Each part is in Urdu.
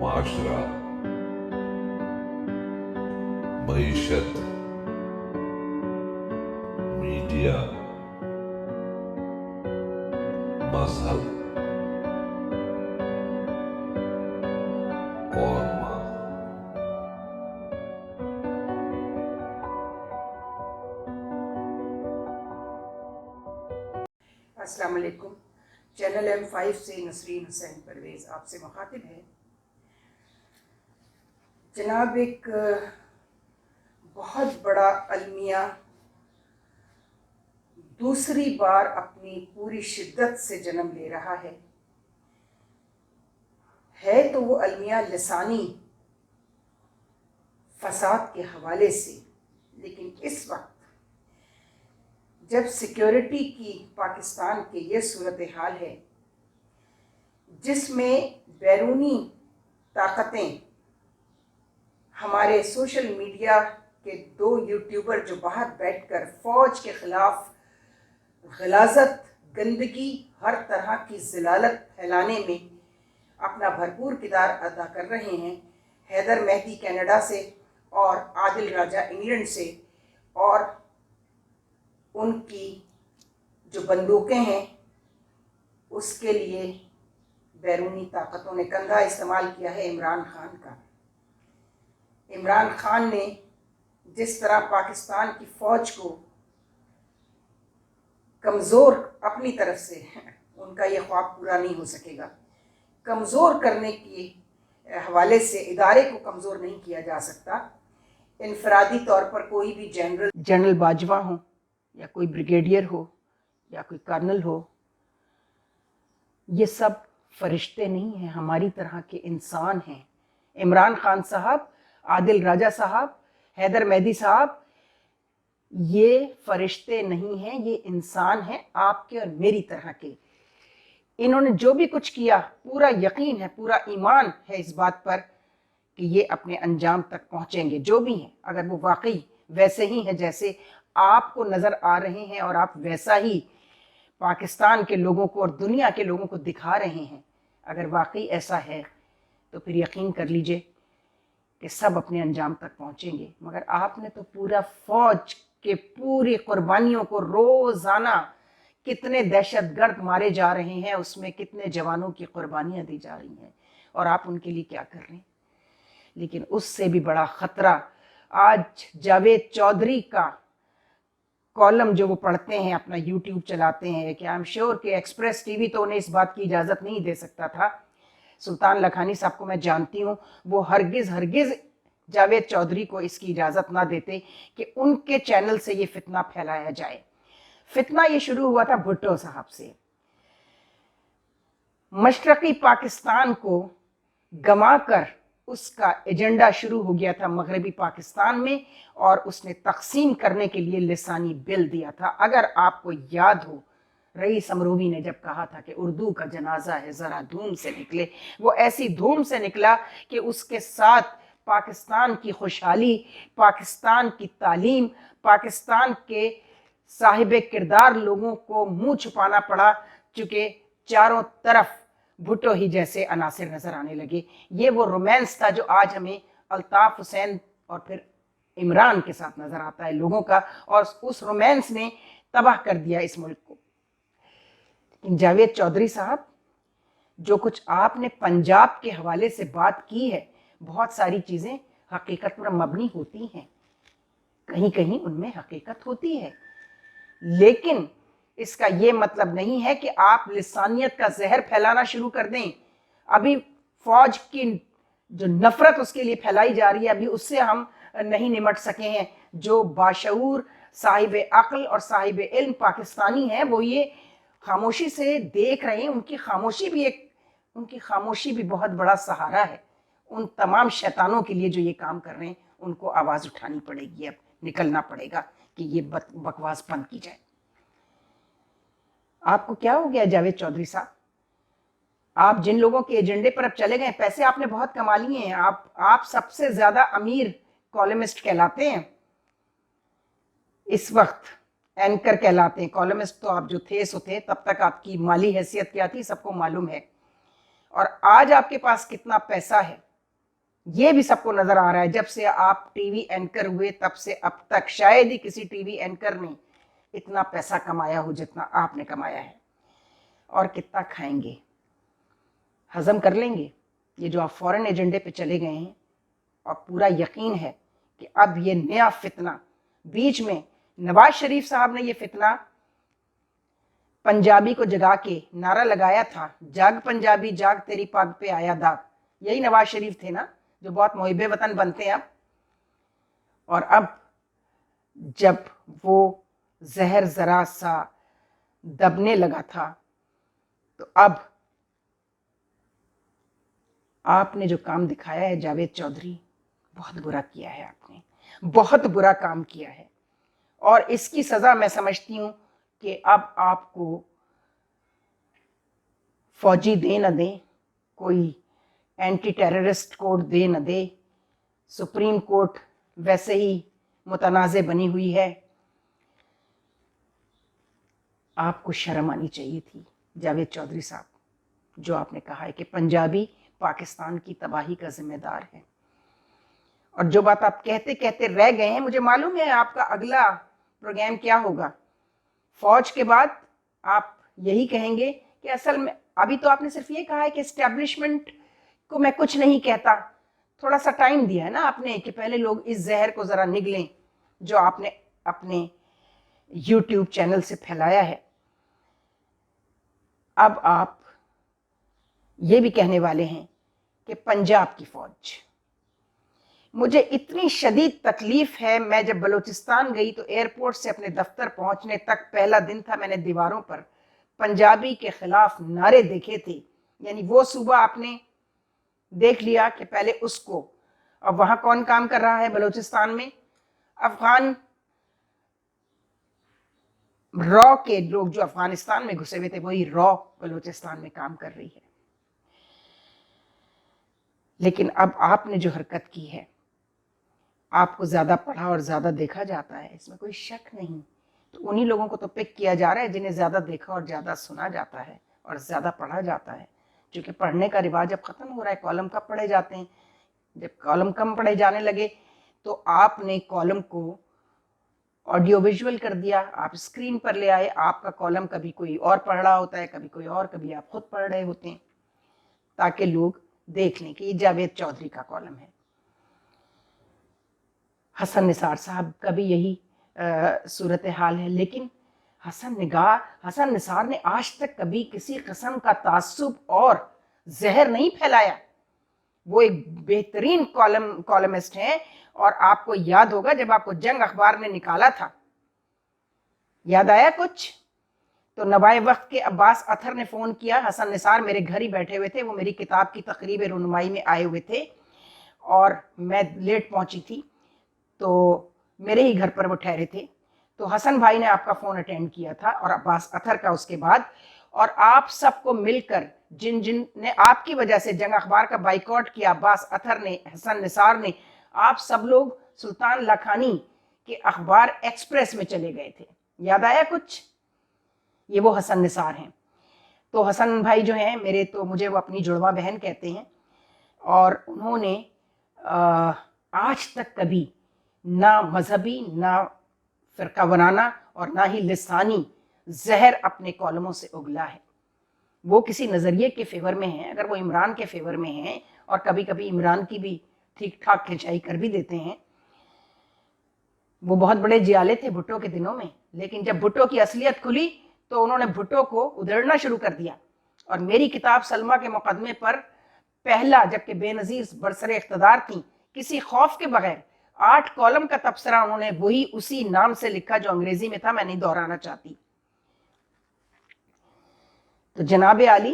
معاشرہ، معیشت، میڈیا، مذہب اور ماں۔ السلام علیکم۔ چینل M5 سے نسرین حسین پرویز آپ سے مخاطب ہے۔ جناب، ایک بہت بڑا المیہ دوسری بار اپنی پوری شدت سے جنم لے رہا ہے تو وہ المیہ لسانی فساد کے حوالے سے، لیکن اس وقت جب سیکیورٹی کی پاکستان کی یہ صورتحال ہے جس میں بیرونی طاقتیں، ہمارے سوشل میڈیا کے 2 یوٹیوبر جو باہر بیٹھ کر فوج کے خلاف غلاظت، گندگی، ہر طرح کی ضلالت پھیلانے میں اپنا بھرپور کردار ادا کر رہے ہیں، حیدر مہدی کینیڈا سے اور عادل راجہ انگلینڈ سے، اور ان کی جو بندوقیں ہیں اس کے لیے بیرونی طاقتوں نے کندھا استعمال کیا ہے عمران خان کا۔ عمران خان نے جس طرح پاکستان کی فوج کو کمزور، اپنی طرف سے ان کا یہ خواب پورا نہیں ہو سکے گا، کمزور کرنے کے حوالے سے ادارے کو کمزور نہیں کیا جا سکتا۔ انفرادی طور پر کوئی بھی جنرل باجوہ ہو یا کوئی بریگیڈیئر ہو یا کوئی کرنل ہو، یہ سب فرشتے نہیں ہیں، ہماری طرح کے انسان ہیں۔ عمران خان صاحب، عادل راجہ صاحب، حیدر مہدی صاحب، یہ فرشتے نہیں ہیں، یہ انسان ہیں، آپ کے اور میری طرح کے۔ انہوں نے جو بھی کچھ کیا، پورا یقین ہے، پورا ایمان ہے اس بات پر کہ یہ اپنے انجام تک پہنچیں گے، جو بھی ہیں، اگر وہ واقعی ویسے ہی ہیں جیسے آپ کو نظر آ رہے ہیں اور آپ ویسا ہی پاکستان کے لوگوں کو اور دنیا کے لوگوں کو دکھا رہے ہیں، اگر واقعی ایسا ہے تو پھر یقین کر لیجئے کہ سب اپنے انجام تک پہنچیں گے۔ مگر آپ نے تو پورا فوج کے پوری قربانیوں کو، روزانہ کتنے دہشت گرد مارے جا رہے ہیں، اس میں کتنے جوانوں کی قربانیاں دی جا رہی ہیں، اور آپ ان کے لیے کیا کر رہے ہیں۔ لیکن اس سے بھی بڑا خطرہ آج جاوید چودھری کا کالم جو وہ پڑھتے ہیں، اپنا یوٹیوب چلاتے ہیں، کہ I'm sure کہ ایکسپریس ٹی وی تو انہیں اس بات کی اجازت نہیں دے سکتا تھا۔ سلطان لکھانی صاحب کو میں جانتی ہوں، وہ ہرگز جاوید چودھری کو اس کی اجازت نہ دیتے کہ ان کے چینل سے یہ فتنہ پھیلایا جائے۔ فتنہ یہ شروع ہوا تھا بھٹو صاحب سے۔ مشرقی پاکستان کو گما کر اس کا ایجنڈا شروع ہو گیا تھا مغربی پاکستان میں، اور اس نے تقسیم کرنے کے لیے لسانی بل دیا تھا۔ اگر آپ کو یاد ہو، رئیس امروی نے جب کہا تھا کہ اردو کا جنازہ ہے ذرا دھوم سے نکلے، وہ ایسی دھوم سے نکلا کہ اس کے ساتھ پاکستان کی خوشحالی، پاکستان کی تعلیم، پاکستان کے صاحب کردار لوگوں کو منہ چھپانا پڑا، چونکہ چاروں طرف بھٹو ہی جیسے عناصر نظر آنے لگے۔ یہ وہ رومانس تھا جو آج ہمیں الطاف حسین اور پھر عمران کے ساتھ نظر آتا ہے لوگوں کا، اور اس رومانس نے تباہ کر دیا اس ملک کو۔ لیکن جاوید چودھری صاحب، جو کچھ آپ نے پنجاب کے حوالے سے بات کی ہے، بہت ساری چیزیں حقیقت پر مبنی ہوتی ہیں، کہیں کہیں ان میں حقیقت ہوتی ہے، لیکن اس کا یہ مطلب نہیں ہے کہ آپ لسانیت کا زہر پھیلانا شروع کر دیں۔ ابھی فوج کی جو نفرت اس کے لیے پھیلائی جا رہی ہے، ابھی اس سے ہم نہیں نمٹ سکے ہیں۔ جو باشعور، صاحب عقل اور صاحب علم پاکستانی ہیں، وہ یہ خاموشی سے دیکھ رہے ہیں۔ ان کی خاموشی بھی بہت بڑا سہارا ہے ان تمام شیطانوں کے لیے جو یہ کام کر رہے ہیں۔ ان کو آواز اٹھانی پڑے گی، اب نکلنا پڑے گا کہ یہ بکواس بند کی جائے۔ آپ کو کیا ہو گیا جاوید چودھری صاحب؟ آپ جن لوگوں کے ایجنڈے پر اب چلے گئے، پیسے آپ نے بہت کما لیے ہیں، آپ سب سے زیادہ امیر کالمسٹ کہلاتے ہیں اس وقت، اینکر کہلاتے ہیں۔ کالمسٹ تو آپ جو تھے سو تھے، تب تک آپ کی مالی حیثیت کیا تھی سب کو معلوم ہے۔ اور آج آپ کے پاس کتنا پیسہ ہے، یہ بھی سب کو نظر آ رہا ہے، جب سے آپ ٹی وی اینکر ہوئے تب سے اب تک شاید ہی کسی ٹی وی اینکر نے اتنا پیسہ کمایا ہو جتنا آپ نے کمایا ہے. اور کتنا کھائیں گے، ہضم کر لیں گے یہ جو آپ فورن ایجنڈے پہ چلے گئے ہیں. اور پورا یقین ہے کہ اب یہ نیا فتنہ، بیچ میں نواز شریف صاحب نے یہ فتنہ پنجابی کو جگا کے نعرہ لگایا تھا، جاگ پنجابی جاگ تیری پگ پہ آیا داغ. یہی نواز شریف تھے نا جو بہت محب وطن بنتے ہیں اب. اور اب جب وہ زہر ذرا سا دبنے لگا تھا تو اب آپ نے جو کام دکھایا ہے جاوید چودھری، بہت برا کیا ہے، آپ نے بہت برا کام کیا ہے. اور اس کی سزا میں سمجھتی ہوں کہ اب آپ کو فوجی دے نہ دیں، کوئی اینٹی ٹیررسٹ کوڈ دے نہ دے، سپریم کورٹ ویسے ہی متنازع بنی ہوئی ہے. آپ کو شرم آنی چاہیے تھی جاوید چودھری صاحب، جو آپ نے کہا ہے کہ پنجابی پاکستان کی تباہی کا ذمہ دار ہے. اور جو بات آپ کہتے کہتے رہ گئے ہیں، مجھے معلوم ہے آپ کا اگلا پروگرام کیا ہوگا. فوج کے بعد آپ یہی کہیں گے کہ اصل میں ابھی تو آپ نے صرف یہ کہا ہے کہ اسٹیبلشمنٹ کو میں کچھ نہیں کہتا. تھوڑا سا ٹائم دیا ہے نا آپ نے کہ پہلے لوگ اس زہر کو ذرا نگلیں جو آپ نے اپنے یوٹیوب چینل سے پھیلایا ہے. اب آپ یہ بھی کہنے والے ہیں کہ پنجاب کی فوج. مجھے اتنی شدید تکلیف ہے، میں جب بلوچستان گئی تو ایئرپورٹ سے اپنے دفتر پہنچنے تک پہلا دن تھا، میں نے دیواروں پر پنجابی کے خلاف نعرے دیکھے تھے. یعنی وہ صوبہ آپ نے دیکھ لیا کہ پہلے اس کو. اب وہاں کون کام کر رہا ہے بلوچستان میں؟ افغان را کے لوگ جو افغانستان میں گھسے ہوئے تھے، وہی را بلوچستان میں کام کر رہی ہے. لیکن اب آپ نے جو حرکت کی ہے، آپ کو زیادہ پڑھا اور زیادہ دیکھا جاتا ہے، اس میں کوئی شک نہیں. تو انہی لوگوں کو تو پک کیا جا رہا ہے جنہیں زیادہ دیکھا اور زیادہ سنا جاتا ہے اور زیادہ پڑھا جاتا ہے. کیونکہ پڑھنے کا رواج اب ختم ہو رہا ہے، کالم کب پڑھے جاتے ہیں؟ جب کالم کم پڑھے جانے لگے تو آپ نے کالم کو آڈیو ویژول کر دیا، آپ اسکرین پر لے آئے. آپ کا کالم کبھی کوئی اور پڑھ رہا ہوتا ہے، کبھی کوئی اور، کبھی آپ خود پڑھ رہے ہوتے ہیں، تاکہ لوگ دیکھ لیں کہ یہ جاوید چودھری کا کالم ہے. حسن نثار صاحب کا بھی یہی صورتحال ہے. لیکن حسن نثار نے آج تک کبھی کسی قسم کا تعصب اور زہر نہیں پھیلایا. وہ ایک بہترین کالمسٹ ہیں. اور آپ کو یاد ہوگا جب آپ کو جنگ اخبار نے نکالا تھا، یاد آیا کچھ؟ تو نوائے وقت کے عباس اطہر نے فون کیا، حسن نثار میرے گھر ہی بیٹھے ہوئے تھے، وہ میری کتاب کی تقریب رونمائی میں آئے ہوئے تھے اور میں لیٹ پہنچی تھی، تو میرے ہی گھر پر وہ ٹھہرے تھے. تو حسن بھائی نے آپ کا فون اٹینڈ کیا تھا اور عباس اطہر کا اس کے بعد. اور آپ سب کو مل کر جن نے آپ کی وجہ سے جنگ اخبار کا بائیکاٹ کیا، عباس اطہر نے، حسن نثار نے، آپ سب لوگ سلطان لاکھانی کے اخبار ایکسپریس میں چلے گئے تھے. یاد آیا کچھ؟ یہ وہ حسن نثار ہیں. تو حسن بھائی جو ہیں میرے، تو مجھے وہ اپنی جڑواں بہن کہتے ہیں. اور انہوں نے آج تک کبھی نہ مذہبی، نہ فرقہ وارانہ اور نہ ہی لسانی زہر اپنے کالموں سے اگلا ہے. وہ کسی نظریے کے فیور میں ہیں، اگر وہ عمران کے فیور میں ہیں اور کبھی کبھی عمران کی بھی ٹھیک ٹھاک کھنچائی کر بھی دیتے ہیں. وہ بہت بڑے جیالے تھے بھٹو کے دنوں میں، لیکن جب بھٹو کی اصلیت کھلی تو انہوں نے بھٹو کو ادھیڑنا شروع کر دیا. اور میری کتاب سلمیٰ کے مقدمے پر پہلا، جبکہ بے نظیر برسر اقتدار تھیں، کسی خوف کے بغیر 8 کالم کا تبصرہ انہوں نے وہی اسی نام سے لکھا جو انگریزی میں تھا، میں نہیں دہرانا چاہتی. تو جناب عالی،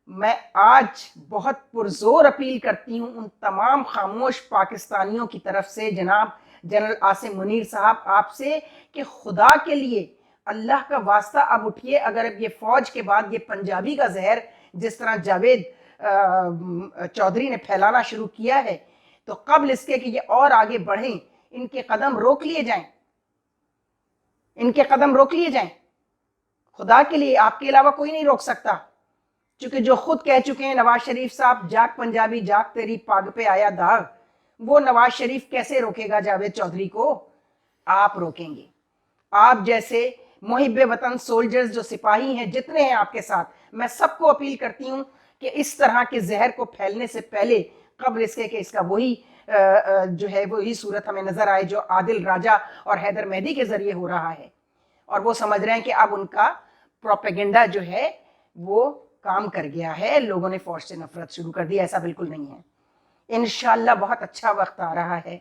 میں آج بہت پرزور اپیل کرتی ہوں ان تمام خاموش پاکستانیوں کی طرف سے، جناب جنرل عاصم منیر صاحب، آپ سے کہ خدا کے لیے اللہ کا واسطہ اب اٹھیے. اگر اب یہ فوج کے بعد یہ پنجابی کا زہر جس طرح جاوید چودھری نے پھیلانا شروع کیا ہے، تو قبل اس کے کہ یہ اور آگے بڑھیں، ان کے قدم روک لیے جائیں، ان کے قدم روک لیے جائیں. خدا کے لیے آپ کے علاوہ کوئی نہیں روک سکتا، چونکہ جو خود کہہ چکے ہیں نواز شریف صاحب، جاگ پنجابی جاگ تیری پاگ پہ آیا داغ. وہ نواز شریف کیسے روکے گا جاوید چودھری کو؟ آپ روکیں گے. آپ جیسے محب وطن سولجرز جو سپاہی ہیں جتنے ہیں آپ کے ساتھ, میں سب کو اپیل کرتی ہوں کہ اس طرح کے زہر کو پھیلنے سے پہلے, قبل اس کے کہ اس کا وہی جو ہے وہی صورت ہمیں نظر آئے جو عادل راجہ اور حیدر مہدی کے ذریعے ہو رہا ہے, اور وہ سمجھ رہے ہیں کہ اب ان کا پروپیگنڈا جو ہے وہ کام کر گیا ہے, لوگوں نے فوج سے نفرت شروع کر دی. ایسا بالکل نہیں ہے. انشاءاللہ بہت اچھا وقت آ رہا ہے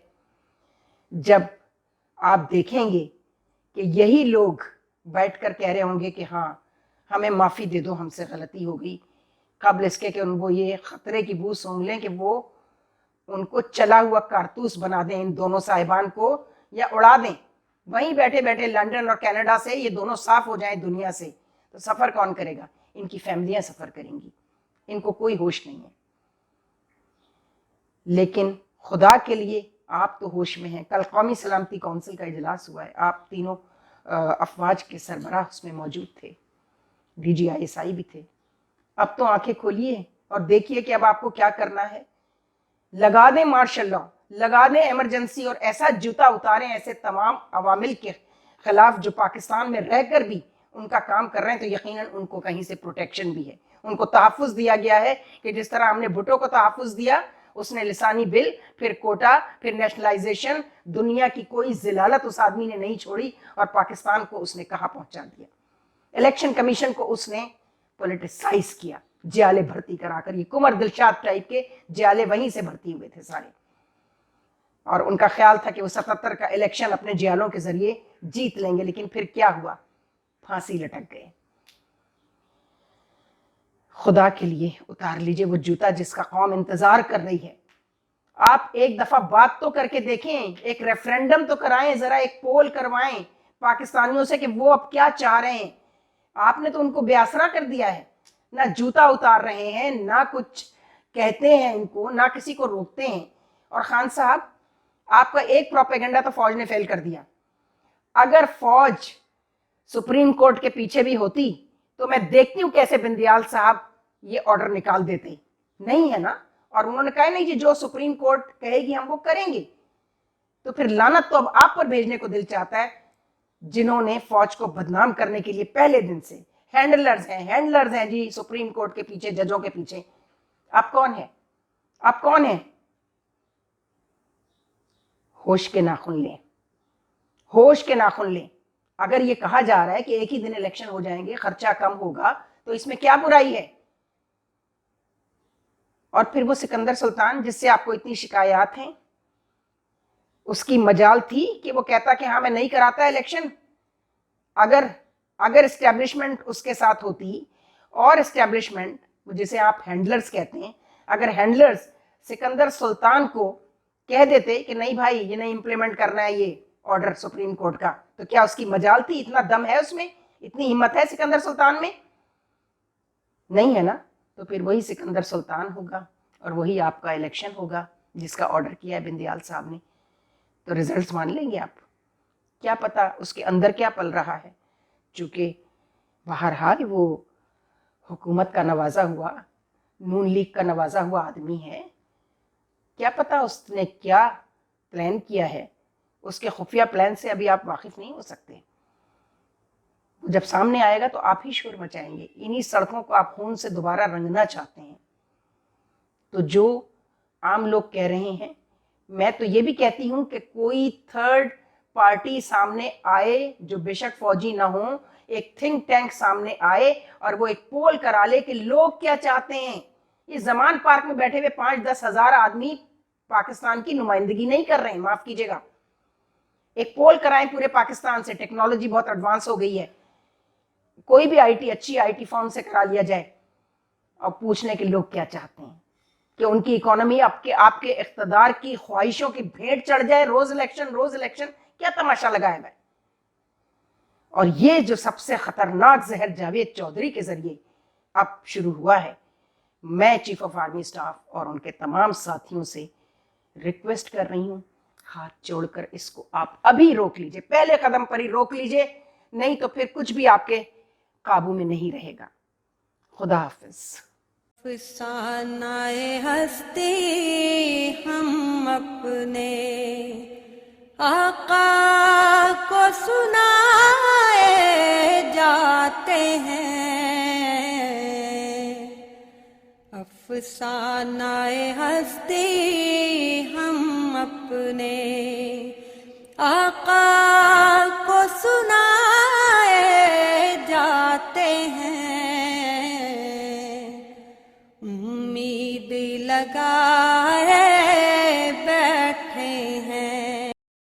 جب آپ دیکھیں گے کہ یہی لوگ بیٹھ کر کہہ رہے ہوں گے کہ ہاں ہمیں معافی دے دو, ہم سے غلطی ہو گئی, قبل اس کے کہ ان کو یہ خطرے کی بو سونگھ لیں کہ وہ ان کو چلا ہوا کارتوس بنا دیں ان دونوں صاحبان کو, یا اڑا دیں وہیں بیٹھے بیٹھے لنڈن اور کینیڈا سے, یہ دونوں صاف ہو جائیں دنیا سے. تو سفر کون کرے گا؟ ان کی فیملیاں سفر کریں گی, ان کو کوئی ہوش نہیں ہے. لیکن خدا کے لیے آپ تو ہوش میں ہیں. کل قومی سلامتی کونسل کا اجلاس ہوا ہے, آپ تینوں افواج کے سربراہ اس میں موجود تھے, D G I S I بھی تھے. اب تو آنکھیں کھولیے اور دیکھیے کہ اب آپ کو کیا کرنا ہے. لگا دیں مارشل لا, لگا دیں ایمرجنسی, اور ایسا جوتا اتاریں ایسے تمام عوامل کے خلاف جو پاکستان میں رہ کر بھی ان کا کام کر رہے ہیں. تو یقیناً ان کو کہیں سے پروٹیکشن بھی ہے, ان کو تحفظ دیا گیا ہے کہ جس طرح ہم نے بھٹو کو تحفظ دیا, اس نے لسانی بل, پھر کوٹا, پھر نیشنلائزیشن, دنیا کی کوئی ذلالت اس آدمی نے نہیں چھوڑی, اور پاکستان کو اس نے کہاں پہنچا دیا. الیکشن کمیشن کو اس نے پولیٹیسائز کیا, جیالے بھرتی کرا کر. یہ کنور دلشاد ٹائپ کے جیالے وہیں سے بھرتی ہوئے تھے سارے, اور ان کا خیال تھا کہ وہ 77 کا الیکشن اپنے جیالوں کے ذریعے جیت لیں گے. لیکن پھر کیا ہوا؟ پھانسی لٹک گئے. خدا کے لیے اتار لیجئے وہ جوتا جس کا قوم انتظار کر رہی ہے. آپ ایک دفعہ بات تو کر کے دیکھیں, ایک ریفرینڈم تو کرائیں, ذرا ایک پول کروائیں پاکستانیوں سے کہ وہ اب کیا چاہ رہے ہیں. آپ نے تو ان کو بے آسرا کر دیا ہے, نہ جوتا اتار رہے ہیں, نہ کچھ کہتے ہیں ان کو, نہ کسی کو روکتے ہیں. اور خان صاحب, آپ کا ایک پروپیگنڈا تو فوج نے فیل کر دیا. اگر فوج سپریم کورٹ کے پیچھے بھی ہوتی تو میں دیکھتی ہوں کیسے بندیال صاحب یہ آرڈر نکال دیتے. نہیں ہے نا, اور انہوں نے کہا نہیں جی جو سپریم کورٹ کہے گی ہم وہ کریں گے. تو پھر لعنت تو اب آپ پر بھیجنے کو دل چاہتا ہے, جنہوں نے فوج کو بدنام کرنے کے لیے پہلے دن سے ہینڈلرز ہیں جی سپریم کورٹ کے پیچھے, ججوں کے پیچھے. آپ کون ہیں؟ آپ کون ہیں؟ ہوش کے ناخن لیں, ہوش کے ناخن لیں. اگر یہ کہا جا رہا ہے کہ ایک ہی دن الیکشن ہو جائیں گے, خرچہ کم ہوگا, تو اس میں کیا برائی ہے؟ اور پھر وہ سکندر سلطان جس سے آپ کو اتنی شکایات ہیں, اس کی مجال تھی کہ وہ کہتا کہ ہاں میں نہیں کراتا الیکشن. اگر اسٹیبلشمنٹ اس کے ساتھ ہوتی, اور اسٹیبلشمنٹ جسے آپ ہینڈلرز کہتے ہیں, اگر ہینڈلرز سکندر سلطان کو کہہ دیتے کہ نہیں بھائی یہ نہیں امپلیمنٹ کرنا ہے یہ آرڈر سپریم کورٹ کا, تو کیا اس کی مجال تھی؟ اتنا دم ہے اس میں, اتنی ہمت ہے سکندر سلطان میں؟ نہیں ہے نا. تو پھر وہی سکندر سلطان ہوگا اور وہی آپ کا الیکشن ہوگا جس کا آرڈر کیا ہے بندیال صاحب نے. تو ریزلٹس مان لیں گے آپ. کیا پتا اس کے اندر کیا پل رہا ہے, چونکہ بہرحال وہ حکومت کا نوازا ہوا, نون لیگ کا نوازا ہوا آدمی ہے. کیا پتا اس نے کیا پلان کیا ہے, اس کے خفیہ پلان سے ابھی آپ واقف نہیں ہو سکتے. جب سامنے آئے گا تو آپ ہی شور مچائیں گے. انہی سڑکوں کو آپ خون سے دوبارہ رنگنا چاہتے ہیں. تو جو عام لوگ کہہ رہے ہیں, میں تو یہ بھی کہتی ہوں کہ کوئی تھرڈ پارٹی سامنے آئے جو بے شک فوجی نہ ہوں, ایک تھنک ٹینک سامنے آئے اور وہ ایک پول کرا لے کہ لوگ کیا چاہتے ہیں. یہ زمان پارک میں بیٹھے ہوئے 5-10 ہزار آدمی پاکستان کی نمائندگی نہیں کر رہے ہیں, معاف کیجیے گا. ایک پول کرائیں پورے پاکستان سے, ٹیکنالوجی بہت ایڈوانس ہو گئی ہے, کوئی بھی اچھی آئی ٹی فرم سے کرا لیا جائے, اور پوچھ لیں کہ لوگ کیا چاہتے ہیں, کہ ان کی اکانومی آپ کے اقتدار کی خواہشوں کی بھیٹ چڑھ جائے. روز الیکشن, کیا تماشا لگایا ہے. اور یہ جو سب سے خطرناک زہر جاوید چودھری کے ذریعے اب شروع ہوا ہے, میں چیف آف آرمی اسٹاف اور ان کے تمام ساتھیوں سے ریکویسٹ کر رہی ہوں, ہاتھ جوڑ کر اس کو آپ ابھی روک لیجئے, پہلے قدم پر ہی روک لیجئے, نہیں تو پھر کچھ بھی آپ کے قابو میں نہیں رہے گا. خدا حافظ. فسانۂ ہستی ہم اپنے آقا کو سنائے جاتے ہیں، افسانہ ہستی ہم اپنے آقا کو سنائے جاتے ہیں، امید لگائے